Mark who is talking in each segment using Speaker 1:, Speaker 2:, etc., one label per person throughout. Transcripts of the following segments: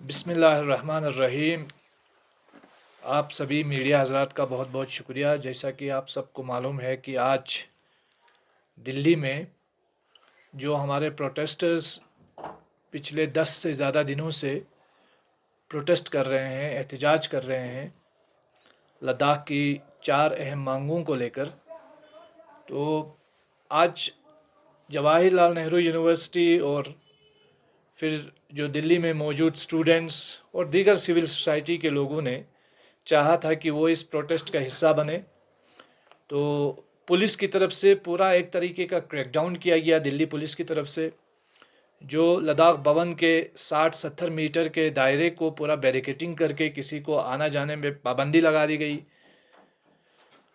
Speaker 1: बिस्मिल्लाहिर्रहमानिर्रहीम। आप सभी मीडिया हज़रात का बहुत बहुत शुक्रिया। जैसा कि आप सबको मालूम है कि आज दिल्ली में जो हमारे प्रोटेस्टर्स पिछले 10 से ज़्यादा दिनों से प्रोटेस्ट कर रहे हैं, एहतजाज कर रहे हैं लद्दाख की 4 अहम मांगों को लेकर। तो आज जवाहरलाल नेहरू यूनिवर्सिटी और फिर जो दिल्ली में मौजूद स्टूडेंट्स और दीगर सिविल सोसाइटी के लोगों ने चाहा था कि वो इस प्रोटेस्ट का हिस्सा बने। तो पुलिस की तरफ से पूरा एक तरीके का क्रैकडाउन किया गया दिल्ली पुलिस की तरफ से, जो लद्दाख भवन के 60-70 मीटर के दायरे को पूरा बैरिकेटिंग करके किसी को आना जाने में पाबंदी लगा दी गई।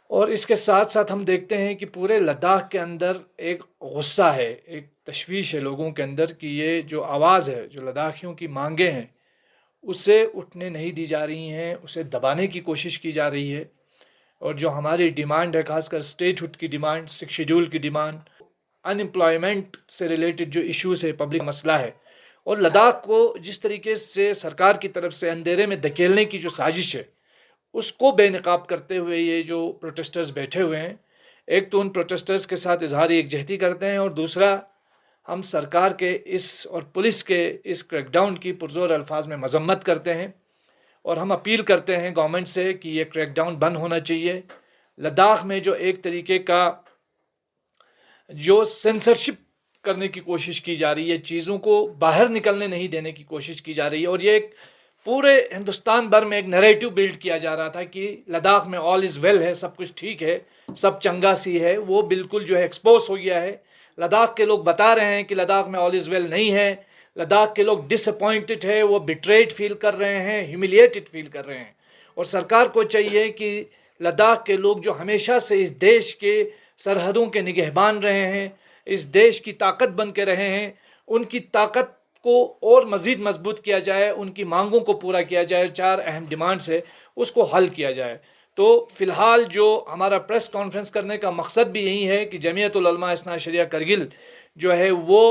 Speaker 1: और इसके साथ साथ हम देखते हैं कि पूरे लद्दाख के अंदर एक गुस्सा है, एक तशवीश है लोगों के अंदर कि ये जो आवाज़ है, जो लद्दाखियों की मांगें हैं, उसे उठने नहीं दी जा रही हैं, उसे दबाने की कोशिश की जा रही है। और जो हमारी डिमांड है, खासकर स्टेटहुड की डिमांड, 6 शेड्यूल की डिमांड, अनएम्प्लॉयमेंट से रिलेटेड जो इश्यूज़ है, पब्लिक मसला है, और लद्दाख को जिस तरीके से सरकार की तरफ से अंधेरे में धकेलने की जो साजिश है, उसको बेनकाब करते हुए ये जो प्रोटेस्टर्स बैठे हुए हैं, एक तो उन प्रोटेस्टर्स के साथ इजहार यकजहती करते हैं, और दूसरा हम सरकार के इस और पुलिस के इस क्रैकडाउन की पुरजोर अल्फाज में मजम्मत करते हैं। और हम अपील करते हैं गवर्नमेंट से कि ये क्रैकडाउन बंद होना चाहिए। लद्दाख में जो एक तरीके का जो सेंसरशिप करने की कोशिश की जा रही है, चीज़ों को बाहर निकलने नहीं देने की कोशिश की जा रही है, और ये एक पूरे हिंदुस्तान भर में एक नैरेटिव बिल्ड किया जा रहा था कि लद्दाख में ऑल इज़ वेल है, सब कुछ ठीक है, सब चंगा सी है, वो बिल्कुल जो है एक्सपोज हो गया है। लद्दाख के लोग बता रहे हैं कि लद्दाख में ऑल इज़ वेल नहीं है। लद्दाख के लोग डिसअपॉइंटेड है, वो बिट्रेड फील कर रहे हैं, ह्यूमिलिएटेड फील कर रहे हैं। और सरकार को चाहिए कि लद्दाख के लोग जो हमेशा से इस देश के सरहदों के निगहबान रहे हैं, इस देश की ताकत बन के रहे हैं, उनकी ताकत को और मज़ीद मजबूत किया जाए, उनकी मांगों को पूरा किया जाए, 4 अहम डिमांड्स है उसको हल किया जाए। तो फ़िलहाल जो हमारा प्रेस कॉन्फ्रेंस करने का मकसद भी यही है कि जमीयतुल उलमा इस्ना शरिया करगिल जो है वो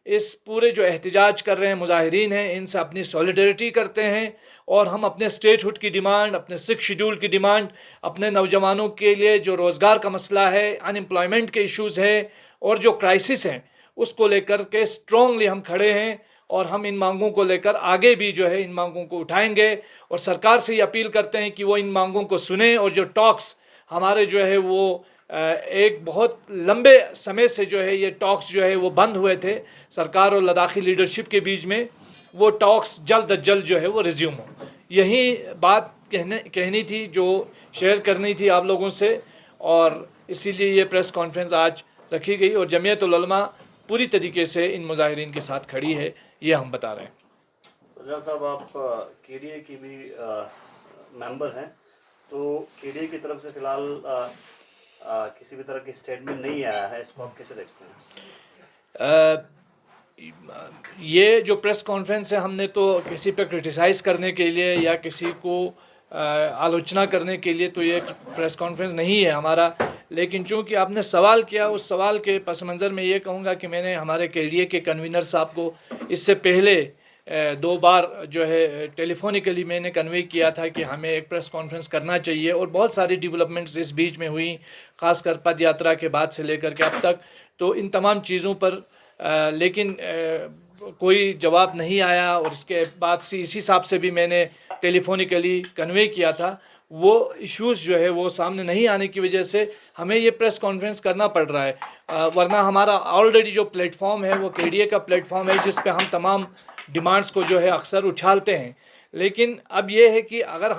Speaker 1: इस पूरे जो एहतजाज कर रहे हैं मुजाहिरीन हैं, इनसे अपनी सॉलिडरिटी करते हैं। और हम अपने स्टेटहुड की डिमांड, अपने 6 शेड्यूल की डिमांड, अपने नौजवानों के लिए जो रोज़गार का मसला है, अनएम्प्लॉयमेंट के इश्यूज़ है और जो क्राइसिस हैं, उसको लेकर के स्ट्रॉन्गली हम खड़े हैं। और हम इन मांगों को लेकर आगे भी जो है इन मांगों को उठाएंगे, और सरकार से ये अपील करते हैं कि वो इन मांगों को सुने। और जो टॉक्स हमारे जो है वो एक बहुत लंबे समय से जो है ये टॉक्स जो है वो बंद हुए थे सरकार और लद्दाखी लीडरशिप के बीच में, वो टॉक्स जल्द अज जल्द जो है वो रिज्यूम हो। यही बात कहनी थी, जो शेयर करनी थी आप लोगों से, और इसीलिए ये प्रेस कॉन्फ्रेंस आज रखी गई। और जमीयतुल उलमा पूरी तरीके से इन मुजाहिरीन के साथ खड़ी है, ये हम बता रहे हैं।
Speaker 2: सज्जाद साहब, आप केडीए की भी मेंबर हैं, तो केडीए की तरफ से फिलहाल किसी भी तरह की स्टेटमेंट नहीं आया है, इसको आप कैसे देखते हैं?
Speaker 1: ये जो प्रेस कॉन्फ्रेंस है, हमने तो किसी पे क्रिटिसाइज़ करने के लिए या किसी को आलोचना करने के लिए तो ये प्रेस कॉन्फ्रेंस नहीं है हमारा। लेकिन चूँकि आपने सवाल किया, उस सवाल के पस मंज़र में ये कहूँगा कि मैंने हमारे केडीए के कन्वीनर साहब को इससे पहले 2 बार जो है टेलीफोनिकली मैंने कन्वे किया था कि हमें एक प्रेस कॉन्फ्रेंस करना चाहिए। और बहुत सारी डेवलपमेंट्स इस बीच में हुई, ख़ासकर पद यात्रा के बाद से लेकर के अब तक। तो इन तमाम चीज़ों पर लेकिन कोई जवाब नहीं आया, और इसके बाद से इसी हिसाब से भी मैंने टेलीफोनिकली कन्वे किया था। वो इश्यूज़ जो है वो सामने नहीं आने की वजह से हमें ये प्रेस कॉन्फ्रेंस करना पड़ रहा है। वरना हमारा ऑलरेडी जो प्लेटफॉर्म है वो केडीए का प्लेटफॉर्म है, जिस पे हम तमाम डिमांड्स को जो है अक्सर उछालते हैं। लेकिन अब ये है कि अगर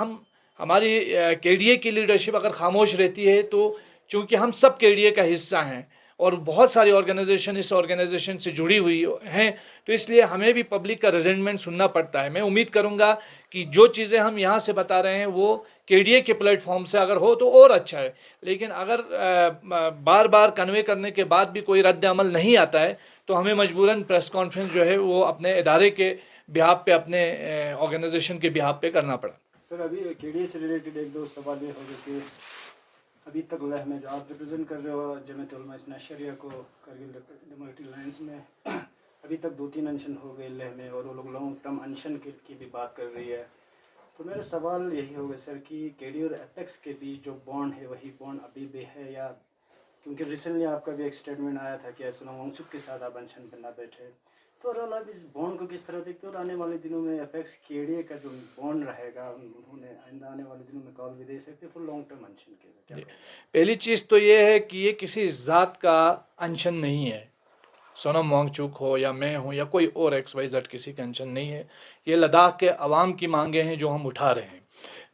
Speaker 1: हमारी केडीए की लीडरशिप अगर खामोश रहती है, तो चूँकि हम सब केडीए का हिस्सा हैं और बहुत सारी ऑर्गेनाइजेशन इस ऑर्गेनाइजेशन से जुड़ी हुई हैं, तो इसलिए हमें भी पब्लिक का रेजेंटमेंट सुनना पड़ता है। मैं उम्मीद करूंगा कि जो चीज़ें हम यहाँ से बता रहे हैं वो केडीए के प्लेटफॉर्म से अगर हो तो और अच्छा है। लेकिन अगर बार बार कन्वे करने के बाद भी कोई रद्द अमल नहीं आता है, तो हमें मजबूरन प्रेस कॉन्फ्रेंस जो है वो अपने इदारे के बिहाफ पे, अपने ऑर्गेनाइजेशन के बिहाफ पे करना पड़ा।
Speaker 3: सर, अभी केडीए से रिलेटेड एक दो सवाल ये हो गए कि अभी तक लह में जो आप रिप्रेजेंट कर रहे हो जमीयत उलमा इस्ना शरिया को करगिल डेमोक्रेटिक अलायंस में, अभी तक 2-3 अनशन हो गए लेह में, और वो लोग लॉन्ग टर्म अनशन की भी बात कर रही है। तो मेरा सवाल यही होगा सर कि केडी और एपेक्स के बीच जो बॉन्ड है वही बॉन्ड अभी भी है, या क्योंकि रिसेंटली आपका भी एक स्टेटमेंट आया था कि सोनम वांगचुक के साथ आप अनशन पर ना बैठे, तो ओवरऑल आप इस बॉन्ड को किस तरह देखते हो? और आने वाले दिनों में एपेक्स केडी का जो बॉन्ड रहेगा, उन्होंने आइंदा आने वाले दिनों में कॉल भी दे सकते फॉर लॉन्ग टर्म अनशन के लिए, क्या?
Speaker 1: पहली चीज़ तो ये है कि ये किसी ज़ात का अनशन नहीं है। सोनम वांगचुक हो या मैं हूँ या कोई और XYZ किसी का अनशन नहीं है। ये लद्दाख के अवाम की मांगे हैं जो हम उठा रहे हैं।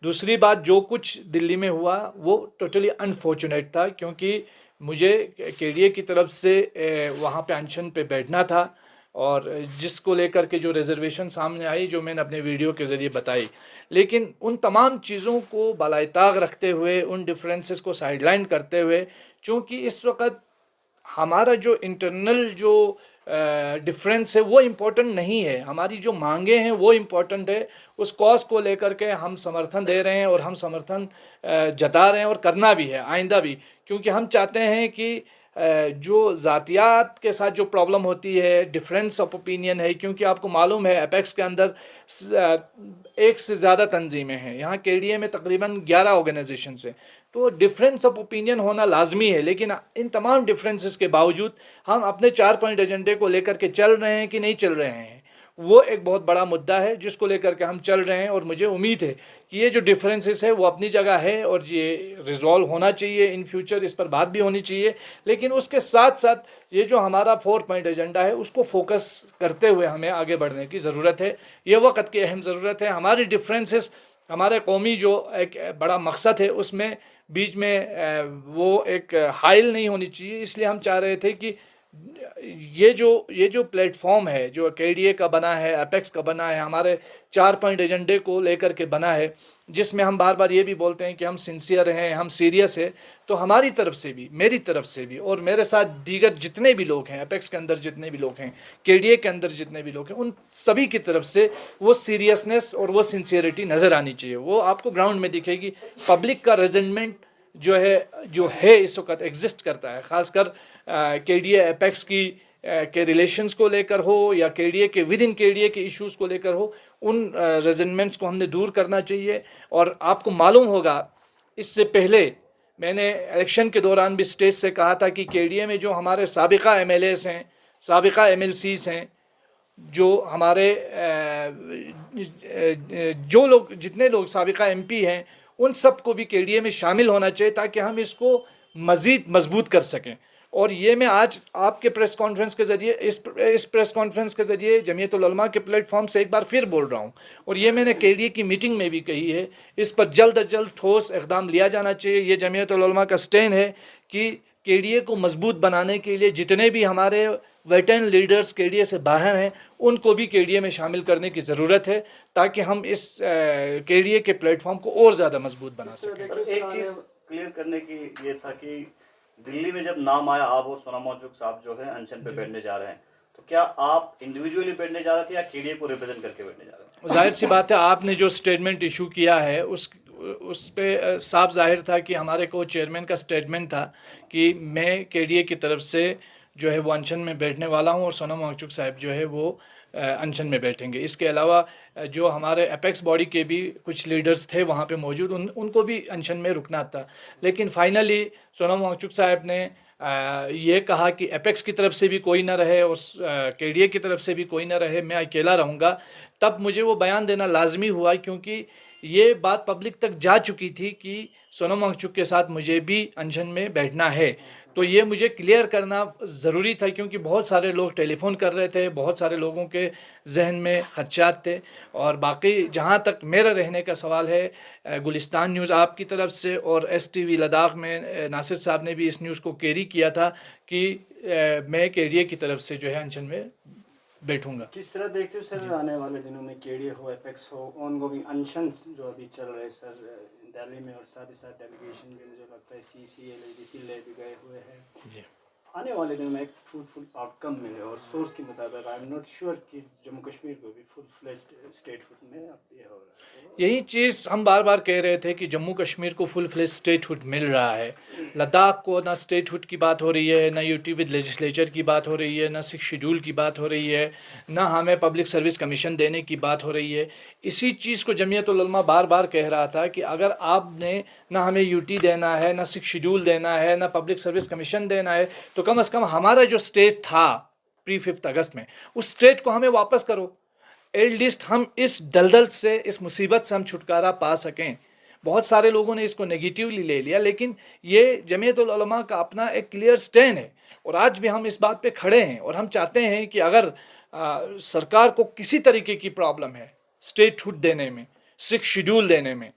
Speaker 1: दूसरी बात, जो कुछ दिल्ली में हुआ वो टोटली अनफॉर्चुनेट था, क्योंकि मुझे KDA की तरफ से वहाँ पे अनशन पे बैठना था, और जिसको लेकर के जो रिजर्वेशन सामने आई, जो मैंने अपने वीडियो के ज़रिए बताई, लेकिन उन तमाम चीज़ों को बालाइताग रखते हुए, उन डिफरेंसेस को साइडलाइन करते हुए, चूँकि इस वक्त हमारा जो इंटरनल जो डिफरेंस है वो इम्पोर्टेंट नहीं है, हमारी जो मांगे हैं वो इम्पोर्टेंट है। उस कॉज को लेकर के हम समर्थन दे रहे हैं, और हम समर्थन जता रहे हैं, और करना भी है आइंदा भी, क्योंकि हम चाहते हैं कि जो ज़ातियात के साथ जो प्रॉब्लम होती है, डिफरेंस ऑफ ओपिनियन है, क्योंकि आपको मालूम है एपेक्स के अंदर एक से ज़्यादा तंजीमें हैं, यहाँ KDA में तकरीबन 11 ऑर्गेनाइजेशन है, तो डिफरेंस ऑफ ओपिनियन होना लाजमी है। लेकिन इन तमाम डिफरेंसेस के बावजूद हम अपने 4 पॉइंट एजेंडे को लेकर के चल रहे हैं कि नहीं चल रहे हैं, वो एक बहुत बड़ा मुद्दा है जिसको लेकर के हम चल रहे हैं। और मुझे उम्मीद है कि ये जो डिफरेंसेस है वो अपनी जगह है, और ये रिजॉल्व होना चाहिए इन फ्यूचर, इस पर बात भी होनी चाहिए। लेकिन उसके साथ साथ ये जो हमारा 4 पॉइंट एजेंडा है उसको फोकस करते हुए हमें आगे बढ़ने की ज़रूरत है। ये वक्त की अहम ज़रूरत है। हमारी डिफरेंसेस, हमारे कौमी जो एक बड़ा मकसद है, उसमें बीच में वो एक हाइल नहीं होनी चाहिए। इसलिए हम चाह रहे थे कि ये जो प्लेटफॉर्म है जो KDA का बना है, एपेक्स का बना है, हमारे 4 पॉइंट एजेंडे को लेकर के बना है, जिसमें हम बार बार ये भी बोलते हैं कि हम सिंसियर हैं, हम सीरियस हैं। तो हमारी तरफ से भी, मेरी तरफ से भी, और मेरे साथ दीगर जितने भी लोग हैं, एपेक्स के अंदर जितने भी लोग हैं, KDA के अंदर जितने भी लोग हैं, उन सभी की तरफ से वो सीरियसनेस और वो सिंसियरिटी नज़र आनी चाहिए। वो आपको ग्राउंड में दिखेगी। पब्लिक का रेजेंटमेंट जो है इस वक्त एग्जिस्ट करता है, ख़ासकर KDA एपेक्स की के रिलेशंस को लेकर हो, या KDA के विद इन KDA के इश्यूज़ को लेकर हो, उन रेजेंटमेंट्स को हमने दूर करना चाहिए। और आपको मालूम होगा, इससे पहले मैंने इलेक्शन के दौरान भी स्टेज से कहा था कि KDA में जो हमारे साबिका MLAs हैं, साबिका MLCs हैं, जो हमारे जो लोग, जितने लोग साबिका MP हैं, उन सब को भी KDA में शामिल होना चाहिए, ताकि हम इसको मज़ीद मजबूत कर सकें। और ये मैं आज आपके प्रेस कॉन्फ्रेंस के ज़रिए, इस प्रेस कॉन्फ्रेंस के ज़रिए जमीयतुल उलमा के प्लेटफॉर्म से एक बार फिर बोल रहा हूँ, और ये मैंने KDA की मीटिंग में भी कही है। इस पर जल्द अज जल्द ठोस इक़दाम लिया जाना चाहिए। ये जमीयतुल उलमा का स्टैंड है कि KDA को मजबूत बनाने के लिए जितने भी हमारे वेटरन लीडर्स KDA से बाहर हैं, उनको भी KDA में शामिल करने की ज़रूरत है, ताकि हम इस KDA के प्लेटफॉर्म को और ज़्यादा मजबूत बना सकें।
Speaker 2: सर, एक चीज़ क्लियर करने की ये था कि दिल्ली में जब नाम आया, आप और सोनम वांगचुक साहब जो है अनशन पे बैठने जा रहे हैं, तो क्या आप इंडिविजुअली बैठने जा रहे थे या KDA को रिप्रेजेंट करके बैठने जा रहे थे?
Speaker 1: जाहिर सी बात है, आपने जो स्टेटमेंट इशू किया है उस पे साफ जाहिर था कि हमारे को चेयरमैन का स्टेटमेंट था कि मैं KDA की तरफ से जो है वो अनशन में बैठने वाला हूं, और सोनम वांगचुक साहब जो है वो अनशन में बैठेंगे। इसके अलावा जो हमारे एपेक्स बॉडी के भी कुछ लीडर्स थे वहाँ पे मौजूद, उनको भी अनशन में रुकना था। लेकिन फाइनली सोनम वांगचुक साहब ने ये कहा कि एपेक्स की तरफ से भी कोई ना रहे और KDA की तरफ से भी कोई ना रहे, मैं अकेला रहूँगा। तब मुझे वो बयान देना लाजमी हुआ, क्योंकि ये बात पब्लिक तक जा चुकी थी कि सोनम वांगचुक के साथ मुझे भी अनशन में बैठना है। तो ये मुझे क्लियर करना ज़रूरी था, क्योंकि बहुत सारे लोग टेलीफोन कर रहे थे, बहुत सारे लोगों के जहन में खदशात थे। और बाकी जहाँ तक मेरा रहने का सवाल है, गुलिस्तान न्यूज़ आपकी तरफ से और STV लद्दाख में नासिर साहब ने भी इस न्यूज़ को कैरी किया था कि मैं KDA की तरफ से जो है अनशन में बैठूंगा।
Speaker 3: किस तरह देखते हो सर आने वाले दिनों में KDA हो, एपेक्स हो, ऑनगोइंग अनशन जो अभी चल रहे हैं सर दिल्ली में, और साथ ही साथ डेलीगेशन भी मुझे लगता है CCA LDC ले भी गए हुए हैं। आने वाले दिनों में एक फ्रूटफुल आउटकम मिले, और सोर्स के मुताबिक आई एम नॉट श्योर कि जम्मू कश्मीर को भी फुल फ्लेज्ड स्टेटहुड में अब ये हो रहा है।
Speaker 1: यही चीज़ हम बार बार कह रहे थे कि जम्मू कश्मीर को फुल फ्लेज स्टेटहुड मिल रहा है। लद्दाख को ना स्टेटहुड की बात हो रही है, ना यूटी विद लेजिस्लेचर की बात हो रही है, ना 6 शेड्यूल की बात हो रही है, ना हमें पब्लिक सर्विस कमीशन देने की बात हो रही है। इसी चीज़ को जमीयत उल उलमा बार बार कह रहा था कि अगर आपने ना हमें यूटी देना है, ना 6 शेड्यूल देना है, ना पब्लिक सर्विस कमीशन देना है, तो कम से कम हमारा जो स्टेट था प्री 5 अगस्त में, उस स्टेट को हमें वापस करो। एटलीस्ट हम इस दलदल से, इस मुसीबत से हम छुटकारा पा सकें। बहुत सारे लोगों ने इसको नेगेटिवली ले लिया, लेकिन ये जमीयत उल उलमा का अपना एक क्लियर स्टैंड है और आज भी हम इस बात पे खड़े हैं। और हम चाहते हैं कि अगर सरकार को किसी तरीके की प्रॉब्लम है स्टेटहुड देने में, 6 शेड्यूल देने में,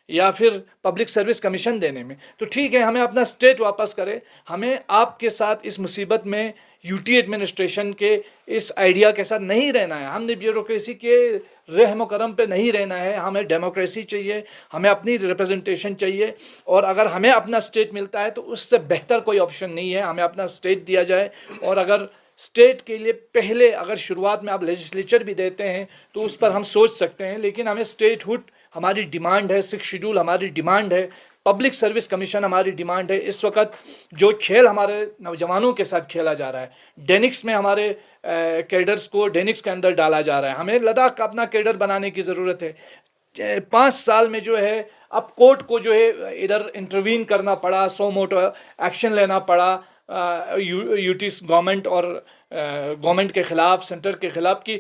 Speaker 1: या फिर पब्लिक सर्विस कमीशन देने में, तो ठीक है, हमें अपना स्टेट वापस करे। हमें आपके साथ इस मुसीबत में यूटी एडमिनिस्ट्रेशन के इस आइडिया के साथ नहीं रहना है। हमने ब्यूरोक्रेसी के रहम करम पे नहीं रहना है। हमें डेमोक्रेसी चाहिए, हमें अपनी रिप्रेजेंटेशन चाहिए, और अगर हमें अपना स्टेट मिलता है तो उससे बेहतर कोई ऑप्शन नहीं है। हमें अपना स्टेट दिया जाए, और अगर स्टेट के लिए पहले अगर शुरुआत में आप लेजिस्लेचर भी देते हैं तो उस पर हम सोच सकते हैं, लेकिन हमें स्टेटहुड हमारी डिमांड है, 6 शेड्यूल हमारी डिमांड है, पब्लिक सर्विस कमीशन हमारी डिमांड है। इस वक्त जो खेल हमारे नौजवानों के साथ खेला जा रहा है, डेनिक्स में हमारे कैडर्स को डेनिक्स के अंदर डाला जा रहा है, हमें लद्दाख का अपना कैडर बनाने की ज़रूरत है। 5 साल में जो है अब कोर्ट को जो है इधर इंटरवीन करना पड़ा, सो मोटो एक्शन लेना पड़ा यूटी गवर्नमेंट और गवर्नमेंट के ख़िलाफ़, सेंटर के ख़िलाफ़, कि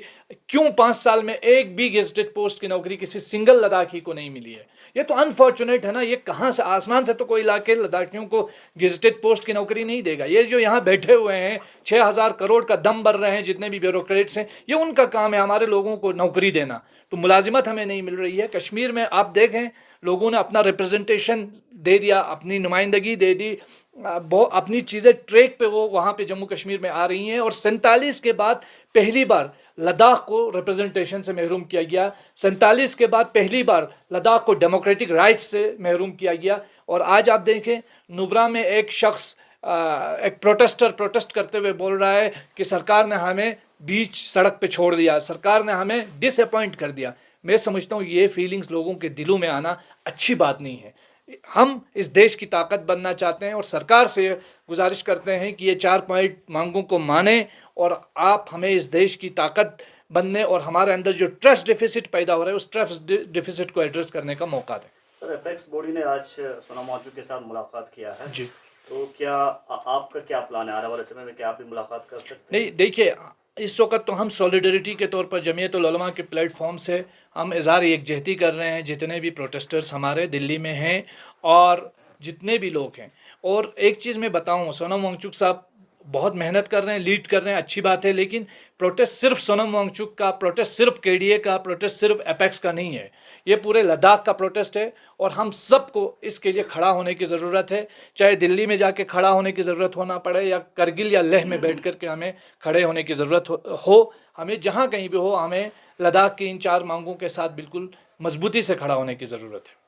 Speaker 1: क्यों 5 साल में एक भी गेजेटेड पोस्ट की नौकरी किसी सिंगल लद्दाखी को नहीं मिली है। ये तो अनफॉर्चुनेट है ना। ये कहाँ से, आसमान से तो कोई लाके लद्दाखियों को गेजेटेड पोस्ट की नौकरी नहीं देगा। ये जो यहाँ बैठे हुए हैं 6000 करोड़ का दम भर रहे हैं जितने भी ब्यूरोक्रेट्स हैं, ये उनका काम है हमारे लोगों को नौकरी देना। तो मुलाजिमत हमें नहीं मिल रही है। कश्मीर में आप देखें, लोगों ने अपना रिप्रेजेंटेशन दे दिया, अपनी नुमाइंदगी दे दी, अपनी चीज़ें ट्रैक पे वो वहाँ पे जम्मू कश्मीर में आ रही हैं। और 47 के बाद पहली बार लद्दाख को रिप्रेजेंटेशन से महरूम किया गया। 47 के बाद पहली बार लद्दाख को डेमोक्रेटिक राइट्स से महरूम किया गया। और आज आप देखें, नुब्रा में एक शख्स, एक प्रोटेस्ट करते हुए बोल रहा है कि सरकार ने हमें बीच सड़क पे छोड़ दिया, सरकार ने हमें डिसअपॉइंट कर दिया। मैं समझता हूँ ये फीलिंग्स लोगों के दिलों में आना अच्छी बात नहीं है। हम इस देश की ताकत बनना चाहते हैं और सरकार से गुजारिश करते हैं कि ये 4 पॉइंट मांगों को माने और आप हमें इस देश की ताकत बनने और हमारे अंदर जो ट्रस्ट डिफिसिट पैदा हो रहा है उस ट्रस्ट डिफिसिट को एड्रेस करने का मौका दें।
Speaker 2: सर, एपेक्स बॉडी ने आज सोनम वांगचुक के साथ मुलाकात किया है
Speaker 1: जी,
Speaker 2: तो क्या आपका क्या प्लान है आने वाले समय में, क्या आप भी मुलाकात कर सकते हैं?
Speaker 1: नहीं, देखिए, इस वक्त तो हम सॉलिडरिटी के तौर पर जमीयत उल उलमा के प्लेटफॉर्म से हम इज़हार यकजहती कर रहे हैं, जितने भी प्रोटेस्टर्स हमारे दिल्ली में हैं और जितने भी लोग हैं। और एक चीज़ मैं बताऊं, सोनम वांगचुक साहब बहुत मेहनत कर रहे हैं, लीड कर रहे हैं, अच्छी बात है, लेकिन प्रोटेस्ट सिर्फ सोनम वांगचुक का, प्रोटेस्ट सिर्फ केडीए का, प्रोटेस्ट सिर्फ एपेक्स का नहीं है, ये पूरे लद्दाख का प्रोटेस्ट है। और हम सबको इसके लिए खड़ा होने की ज़रूरत है, चाहे दिल्ली में जाके खड़ा होने की ज़रूरत होना पड़े या करगिल या लेह में बैठ कर के हमें खड़े होने की ज़रूरत हो। हमें जहाँ कहीं भी हो, हमें लद्दाख की इन 4 मांगों के साथ बिल्कुल मजबूती से खड़ा होने की ज़रूरत है।